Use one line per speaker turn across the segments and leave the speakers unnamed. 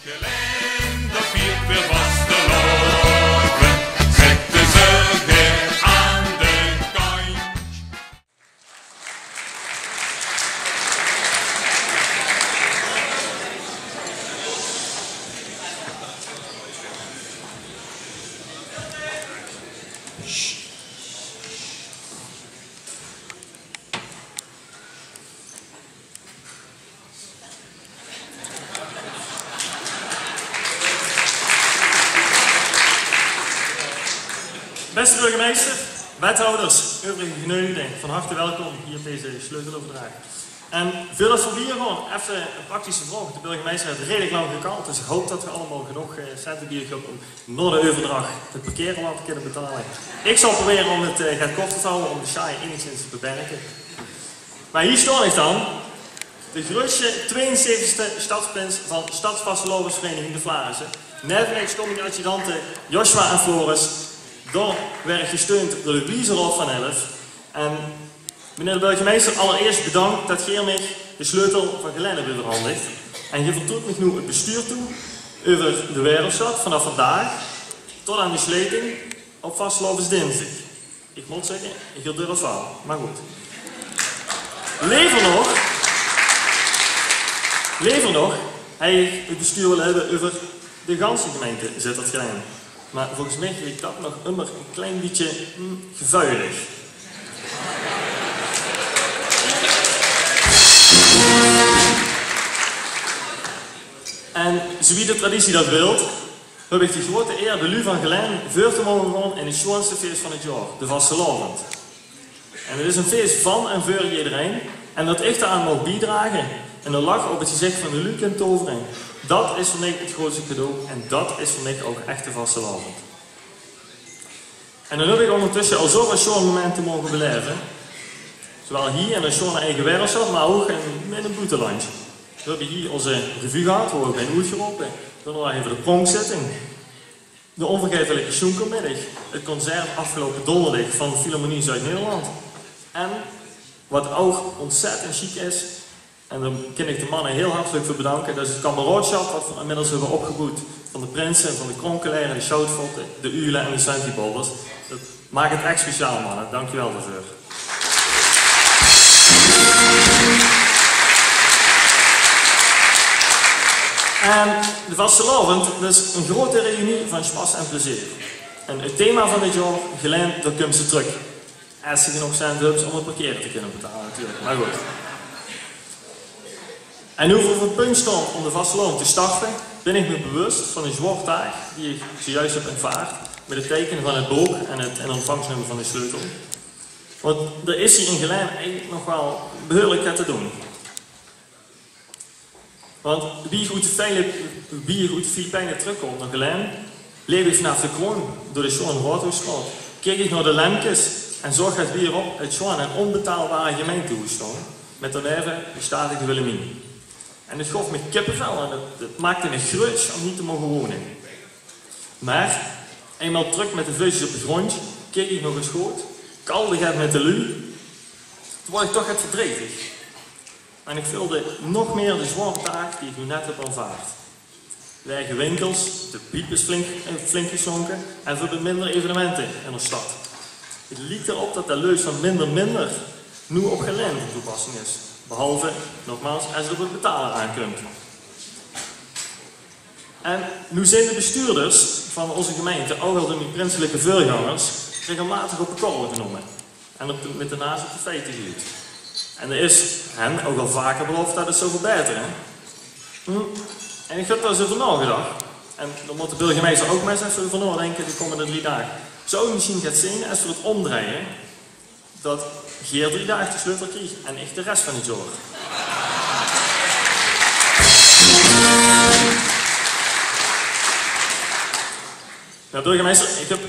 Geländer viert weer vastelovend, zetten ze weer aan de kant.
Beste burgemeester, wethouders, overige genodigden, van harte welkom hier op deze sleuteloverdracht. En veel voor bier gewoon, even een praktische vraag. De burgemeester heeft redelijk lang gekald, dus ik hoop dat we allemaal genoeg centen bier hebben om na de overdracht het parkeren wat te kunnen betalen. Ik zal proberen om het gaat kort te houden om de saai enigszins te beperken. Maar hier sta ik dan, de grootste 72e stadsprins van Stadsvasteloversvereniging De Vlaarse. Net kom de adjudanten Joshua en Floris. Daar werd gesteund door de Wieserraad van 11. En meneer de burgemeester, allereerst bedankt dat je mij de sleutel van Geländer overhandigt. En je vertrouwt me nu het bestuur toe over de Wereldstad vanaf vandaag tot aan de sluiting op Vastelovensdinsdag. Ik moet zeggen, ik wil het wel, maar goed. Lever nog, hij het bestuur wil hebben over de ganse gemeente Sittard-Geleen. Maar volgens mij klinkt dat nog immer een klein beetje gevuilig. En zoals de traditie dat wil, heb ik de grote eer de Lu van Geleen voor te mogen gaan in het schoonste feest van het jaar, de Vastelovend. En het is een feest van en voor iedereen. En dat ik daaraan mag bijdragen en de lach op het gezicht van de Lu kunt toveren. Dat is voor mij het grootste cadeau en dat is voor mij ook echt de Vastelovend. En dan heb ik ondertussen al zoveel schoon momenten mogen beleven. Zowel hier in een schone eigen Wereldstad, maar ook in een buitenlandje. We hebben hier onze revue gehad, waar we bij Oud geroepen. Dan nog even de pronkzitting. De onvergetelijke Schoenkermiddag. Het concert afgelopen donderdag van de Philharmonie Zuid-Nederland. En wat ook ontzettend chic is, en daar kan ik de mannen heel hartelijk voor bedanken, dat is het kameraadschap wat we inmiddels hebben opgebouwd van de prinsen, van de kronkelaren, de shoutvotten, de ulen en de sentibolders. Dat maakt het echt speciaal, mannen. Dankjewel daarvoor. En de Vastelovend, dat is een grote reunie van spas en plezier. En het thema van dit jaar, Geleen, daar komt ze terug. Als ze genoeg centen hebben om het parkeren te kunnen betalen natuurlijk, maar goed. En nu voor het punt stond om de Vastelovend te starten, ben ik me bewust van een zware taak die ik zojuist heb aanvaard met het tekenen van het boek en het ontvangstnummer van de sleutel. Want er is hier in Geleen eigenlijk nog wel behoorlijk wat te doen. Want wie goed Filipijnen terugkomt naar Geleen, leef ik vanaf de kroon door de Schoon Roodhoestraat, kijk ik naar de lampjes en zorg dat we hierop het schoon en onbetaalbare gemeentehuis staan, met daarneven de statige Willemien. En het gaf me kippenvel en het maakte me groots om niet te mogen wonen. Maar, eenmaal terug met de vleugels op de grond, keek ik nog eens goed, kalde gaat met de Lu, toen was ik toch het verdrietig. En ik vulde nog meer de zware taak die ik nu net heb aanvaard. Lege winkels, de piep is flink geslonken en voor de minder evenementen in de stad. Het lijkt erop dat de leus van minder nu op Geleen van toepassing is. Behalve, nogmaals, als het op het betalen aankomt. En nu zijn de bestuurders van onze gemeente, ook al door die prinselijke voorgangers, regelmatig op de korrel genomen. En met de naast op de feiten gehuurd. En er is hen ook al vaker beloofd dat het zou verbeteren. En ik heb daar eens over nagedacht. En dan moet de burgemeester ook mensen even over nadenken de komende 3 dagen. Zou je misschien gaan zien, als we het omdraaien, dat Geer 3 dagen de sleutel krijgt en ik de rest van het jaar. Ja, burgemeester, ik heb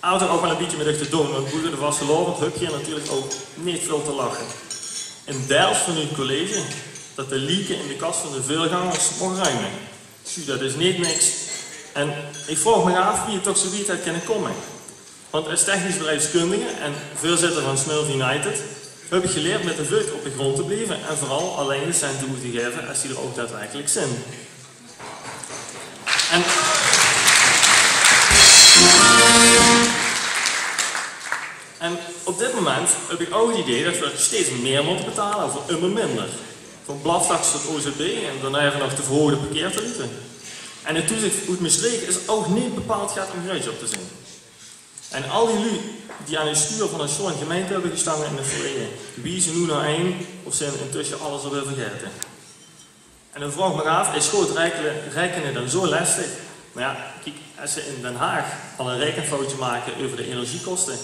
altijd ook wel een beetje met te doen, want boeren de Vastelovend heb je natuurlijk ook niet veel te lachen. Een deel van uw college dat de lieken in de kast van de veelgangers mogen ruimen. Dat is niet niks. En ik vraag me af wie het toch zoiets had kunnen komen. Want als technisch bedrijfskundige en voorzitter van Smurf United heb ik geleerd met de voet op de grond te blijven en vooral alleen de centen te geven als die er ook daadwerkelijk zijn. En op dit moment heb ik ook het idee dat we steeds meer moeten betalen voor immer minder. Van blaftaks tot OZB en daarna even nog de verhoogde parkeertarieven. En het toezicht uit Maastricht is ook niet bepaald gaat om geruis op te zien. En al die lui die aan het stuur van een zo'n gemeente hebben gestaan in het verleden, wie ze nu naar één of zijn intussen alles alweer vergeten. En dan vraag ik me af, is groot rekenen dan zo lastig? Maar ja, kijk, als ze in Den Haag al een rekenfoutje maken over de energiekosten.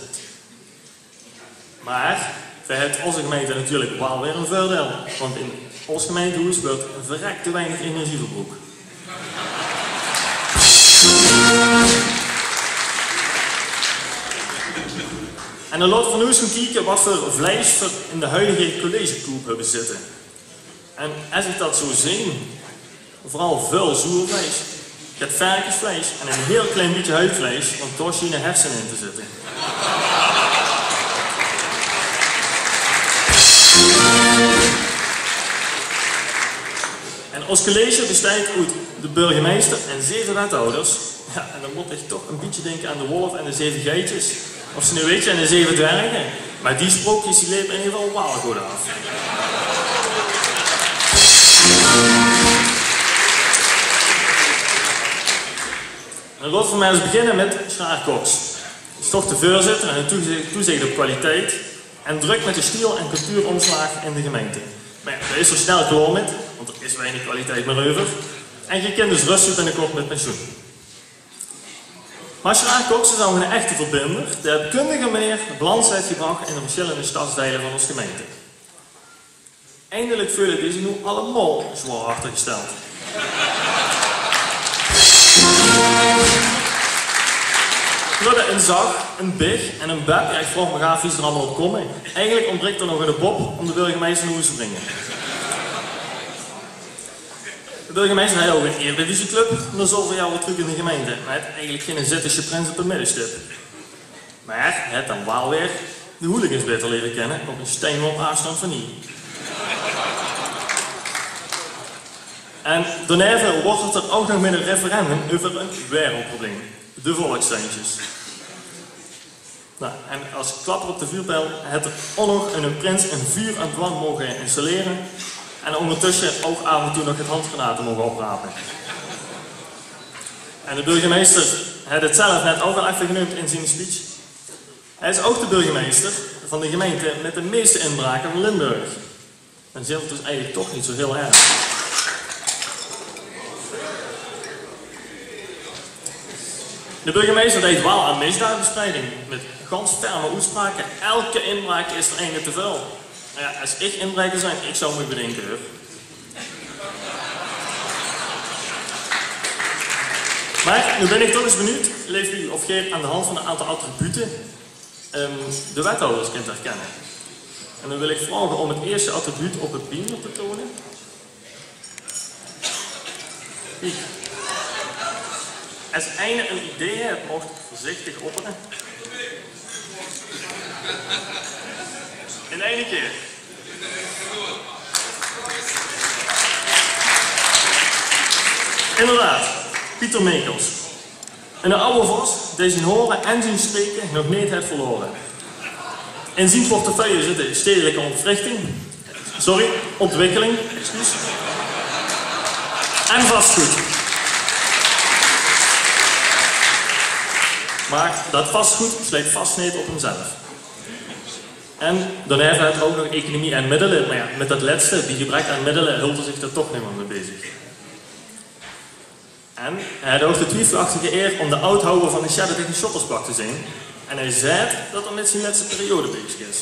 Maar wij hebben onze gemeente natuurlijk wel weer een voordeel. Want in ons gemeentehuis wordt verrekt te weinig energieverbruik. En dan laten we nu eens gaan kijken wat voor vlees we in de huidige collegekoep hebben zitten. En als ik dat zo zie, vooral veel zoervlees. Je hebt varkensvlees en een heel klein beetje huidvlees, want daar zien de hersenen in te zitten. En ons college bestaat uit de burgemeester en 7 wethouders. Ja, en dan moet ik toch een beetje denken aan de wolf en de 7 geitjes. Of ze nu weet je, en de 7 dwergen. Maar die sprookjes die leven in ieder geval wel goed af. En dan laten we maar eens beginnen met Sjaak Cox. Dat is toch de voorzitter en een toezicht op kwaliteit. En druk met de stiel- en cultuuromslag in de gemeente. Maar ja, daar is er snel klaar met, want er is weinig kwaliteit meer over. En je kunt dus rustig binnenkort met pensioen. Maar Sjaak Cox is al een echte verbinder. De op kundige manier balans heeft gebracht in de verschillende stadsdelen van onze gemeente. Eindelijk voelen deze nu allemaal zwaar achtergesteld. We hadden een zag, een big en een beb. Ja, ik vroeg me af wie er allemaal op komen. Eigenlijk ontbreekt er nog een bob om de burgemeester naar huis te brengen. De burgemeester heeft ook een Eredivisieclub. En dat is over jou weer terug in de gemeente. Maar hij heeft eigenlijk geen zittische prins op een middenstip. Maar hij heeft dan wel weer de hooligans beter leren kennen op een steenworp afstand van hier. En daarna wordt het er ook nog met een referendum over een wereldprobleem. De volkstuintjes. Nou, en als klapper op de vuurpijl heeft er ook nog een prins een vuur aan het wand mogen installeren. En ondertussen ook af en toe nog het handgranaten mogen oprapen. En de burgemeester heeft het zelf net ook al even genoemd in zijn speech. Hij is ook de burgemeester van de gemeente met de meeste inbraken van Limburg. En zit het dus eigenlijk toch niet zo heel erg. De burgemeester deed wel aan misdaadbestrijding met ganz ferme uitspraken. Elke inbraak is er één te veel. Ja, als ik inbreker zijn, ik zou me bedenken hoor. Maar nu ben ik toch eens benieuwd, leeft u of jij aan de hand van een aantal attributen de wethouders kunt herkennen. En dan wil ik vragen om het eerste attribuut op het beamer te tonen. Kijk. Als einde een idee hebt, mocht voorzichtig opperen. In één keer. Inderdaad, Pieter Meekels. Een oude vos die zijn horen en zijn spreken nog niet heeft verloren. In zijn portefeuille zitten stedelijke ontwikkeling, en vastgoed. Maar dat vastgoed sluit vast niet op hemzelf. En dan heeft hij ook nog economie en middelen. Maar ja, met dat laatste, die gebrek aan middelen, hield hij zich er toch niet meer mee bezig. En hij had ook de twijfelachtige eer om de oudhouder van de Shadder tegen Shottersbak te zijn. En hij zei dat er met zijn laatste periode bezig is.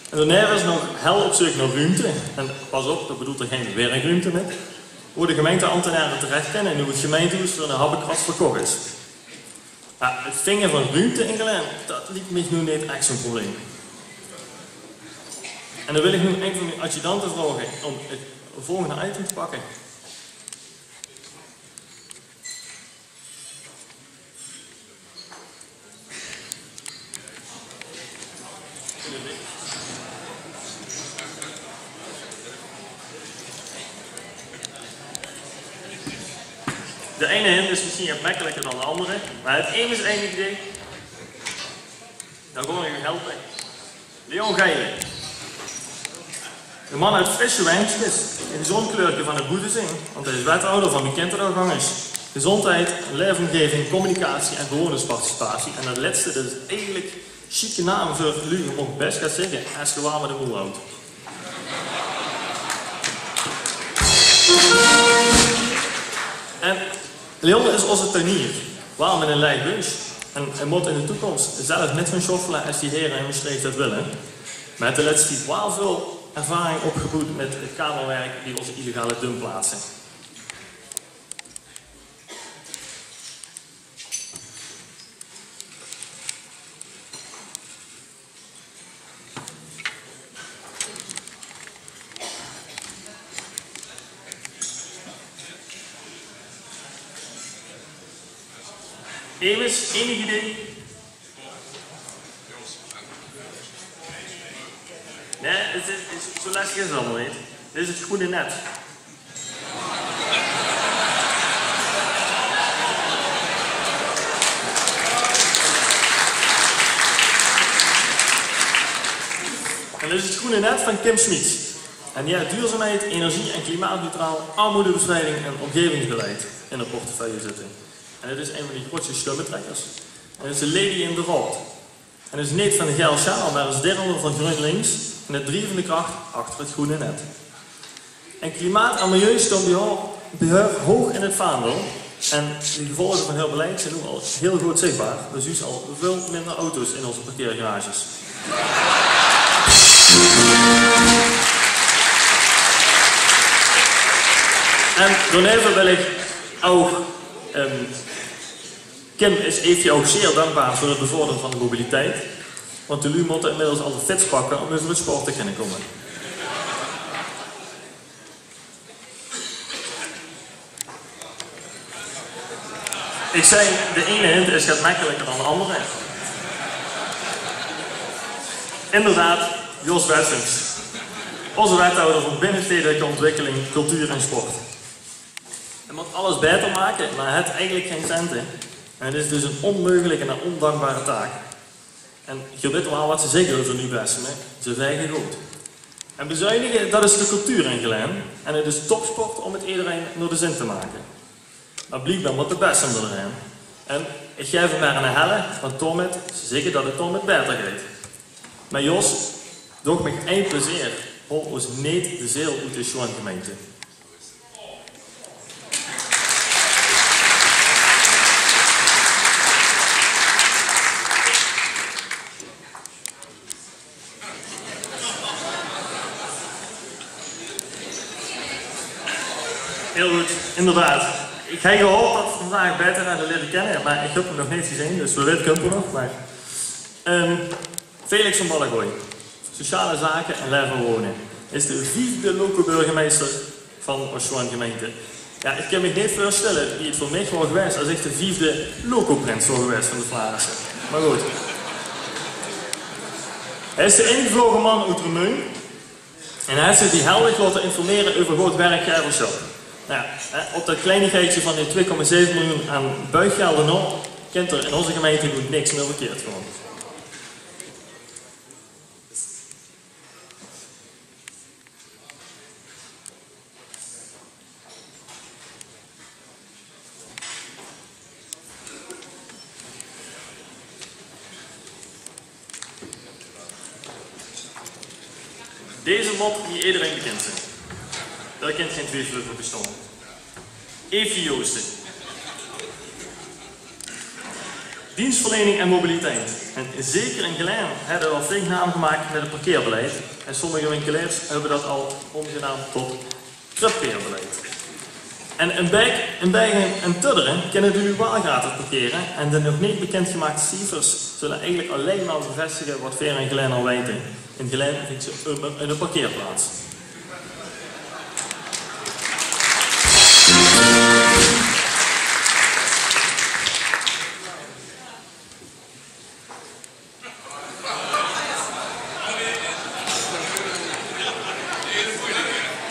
En daarna is nog hel op zoek naar ruimte. En pas op, dat bedoelt er geen werkruimte met. Hoe de gemeenteambtenaren terecht kennen en hoe het gemeentehuis voor een habbekrat verkocht is. Ja, het vingen van ruimte in Geleen, dat liep me nu niet echt zo'n probleem. En dan wil ik nu een van mijn adjudanten vragen om het volgende item te pakken. de ene hint is misschien wat makkelijker dan de andere, maar het ene is één idee. Dan kom ik u helpen. Leon Geijlen. De man uit Frisse Wijntjes, een gezond kleurtje van het Boedezing, want hij is wethouder van Bekendterorgangers. Gezondheid, leefomgeving, communicatie en bewonersparticipatie. En dat laatste, dat is eigenlijk chique naam voor jullie, je mag best gaan zeggen, als je waar met de boel houdt. En Leon is onze tuinier, waarom in een lijk bunch. En hij moet in de toekomst zelf met gaan schoffelen als die heren en Maastricht dat willen. Maar het laatste heeft wel veel ervaring opgebouwd met het kamerwerk die onze illegale dump plaatsen. Emis, enig idee? Nee, zo lastig is het allemaal niet. Dit is het groene net. En dit is het groene net van Kim Smiets. En die heeft duurzaamheid, energie en klimaatneutraal, armoedebestrijding en omgevingsbeleid in de portefeuille zitten. En dit is een van die grootste schuimetrekkers. En dit is de Lady in de Rot. En dit is niet van de Geil Sjaal, maar dat is derde van GroenLinks. En het drijvende kracht achter het groene net. En klimaat en milieu staan beheer hoog in het vaandel. En de gevolgen van heel beleid zijn nu al heel goed zichtbaar. Dus u al veel minder auto's in onze parkeergarages. En daarneven wil ik ook Kim is Eefje ook zeer dankbaar voor het bevorderen van de mobiliteit. Want de lui moeten inmiddels al de fiets pakken om over het sport te kunnen komen. Ik zei, de ene hint is gaat makkelijker dan de andere. Inderdaad, Jos Wessings. Onze wethouder voor binnenstedelijke ontwikkeling, cultuur en sport. Hij moet alles beter maken, maar hij heeft eigenlijk geen centen. En het is dus een onmogelijke en ondankbare taak. En je weet wel wat ze zeggen over nu best, ze vijgen goed. En bezuinigen, dat is de cultuur in Geleen. En het is topsport om het iedereen naar de zin te maken. Maar blijkbaar moet de beste erin. En ik geef hem maar een helle, want Tommet, ze zeggen dat het Tommet beter gaat. Maar Jos, doe me één plezier. Hol ons niet de zeel uit de Schoengemeente. Heel goed, inderdaad. Ik heb gehoopt dat we vandaag beter naar de leren kennen, maar ik heb hem nog niet gezien, dus we weten het nog. Maar. Felix van Ballegooi, sociale zaken en leven wonen, is de 5e loco-burgemeester van Oostschouwen gemeente. Ja, ik kan me niet voorstellen wie het voor mij was geweest als ik de 5e loco-prins was geweest van de Vlaamse. Maar goed. Hij is de ingevlogen man uit Remeun en hij heeft zich die helder laten informeren over goed werkgeverschap. Nou, op dat kleinigheidje van die 2,7 miljoen aan buiggelden nog, kent er in onze gemeente goed niks meer verkeerd gewoon. Deze mop die iedereen bekend is. Daar kent geen twijfel over bestaan. Eefje Joosten. Dienstverlening en mobiliteit. En zeker in Geleen hebben we al flink naam gemaakt met het parkeerbeleid. En sommige winkeliers hebben dat al omgenaamd tot trippeerbeleid. En in Bergen en Tudderen kunnen jullie wel gratis parkeren. En de nog niet bekendgemaakte cijfers zullen eigenlijk alleen maar bevestigen wat Veer en Geleen al weten. In Geleen vindt ze in een parkeerplaats.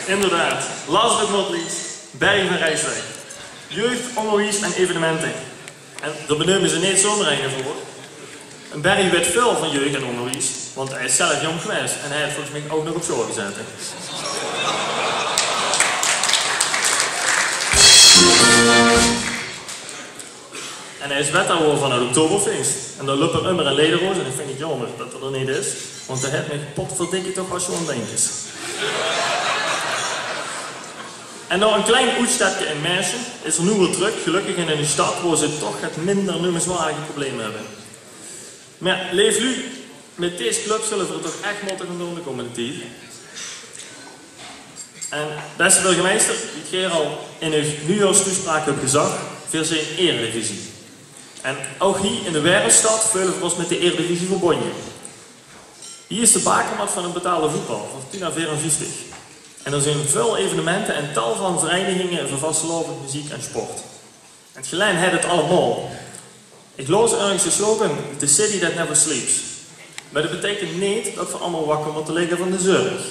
Inderdaad, last but not least, Bergen van Rijswijk. jeugd, onderwijs en evenementen. En daar benoemen ze niet zomaar een voor. En Barry weet veel van jeugd en onderwijs, want hij is zelf jong geweest en hij heeft volgens mij ook nog op school gezeten. En hij is wethouder van het Oktoberfeest. En daar lopen immer een lederoos en ik vind het jammer dat dat er niet is, want hij heeft mij potverdikke toch als zo'n denkjes. En nou een klein uitstapje in Meersen is er nu weer druk, gelukkig in een stad waar ze toch het minder noemenswaardige problemen hebben. Maar ja, leef u, met deze club zullen we er toch echt moeten gaan doen de komende tijd. En beste burgemeester, die keer al in uw nieuwjaarstoespraak heb gezegd, veel zijn eredivisie. En ook hier in de Wereldstad vullen we ons met de eredivisie verbonden. Hier is de bakermat van een betaalde voetbal, van 10 à 54. En er zijn veel evenementen en tal van verenigingen voor vastelovend muziek en sport. En het gelijn heeft het allemaal. Ik las ergens de slogan, the city that never sleeps. Maar dat betekent niet dat we allemaal wakker moeten liggen van de zorg.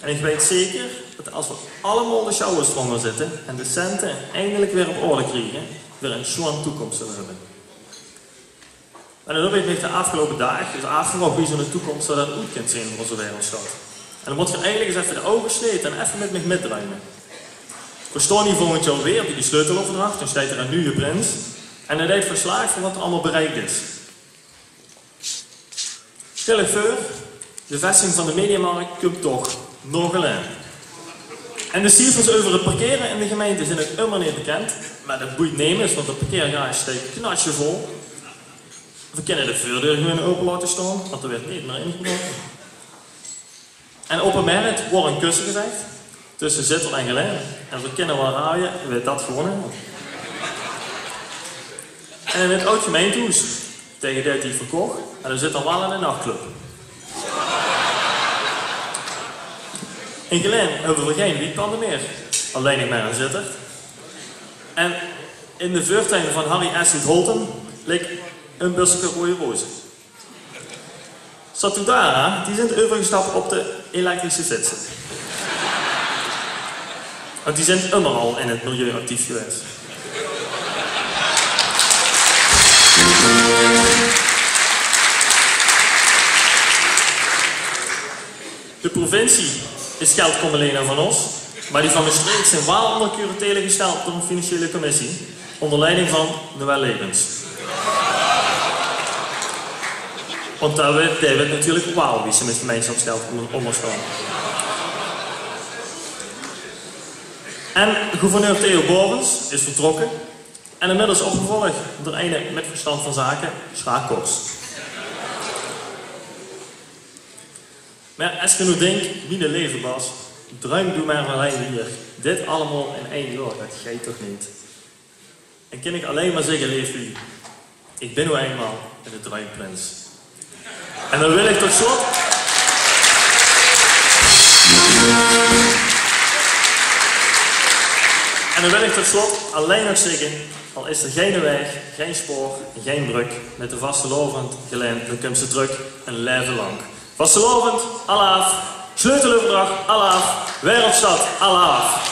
En ik weet zeker dat als we allemaal de sjouwenstrongen zitten en de centen eindelijk weer op orde krijgen, weer een schoon toekomst zullen hebben. En dan heb ik de afgelopen dagen dus afgevraagd wie zo'n toekomst zou dat ook kunt zijn voor onze Wereldstad. En dan moet je eigenlijk eens even de ogen sluiten en even met me metdraaien. We staan hier volgend jaar weer op die sleuteloverdracht, dan staat er een nieuwe prins. En hij deed verslag van wat er allemaal bereikt is. Stel je voor, de vestiging van de Mediamarkt komt toch nog alleen. En de cijfers over het parkeren in de gemeente zijn ook helemaal niet bekend. Maar dat boeit nemens, want de parkeergarage staat knatsje vol. We kunnen de voordeur gewoon open laten staan, want er werd niet meer ingebroken. En op een moment wordt een kussen gezegd tussen Zitter en Geleen. En we kunnen wel raaien, weet dat gewonnen. En in het oud gemeentehuis, tegen dat hij verkocht, en er zit er wel in een nachtclub. In Geleen hebben we geen wietpanden meer, alleen nog maar een Zitter. En in de voortuin van Harry Ashley Holten ligt een busje rode rozen. Satudara, die zijn overgestapt op de elektrische fietsen. Want die zijn immer al in het milieu actief geweest. De provincie is geld komen lenen van ons, maar die van Maastricht zijn wel onder curatele gesteld door een financiële commissie, onder leiding van Noël Levens. Want daar weet natuurlijk wauw wie ze met gemeenschapsgeld onderstaan. En gouverneur Theo Borens is vertrokken en inmiddels opgevolgd door een met verstand van zaken, Schaakkops. Maar als je nu denkt, wie de leven was, druim doe maar alleen hier. Dit allemaal in 1 jaar, dat gaat toch niet? En kan ik alleen maar zeggen, leef u. Ik ben nu eenmaal in de druimprins. En dan wil ik tot slot... En dan wil ik tot slot alleen nog zeggen, al is er geen weg, geen spoor, geen brug, met de vastelovend Geleen, dan komt ze terug een leven lang. Vastelovend, alaaf, sleuteloverdracht, alaaf, Wereldstad, alaaf.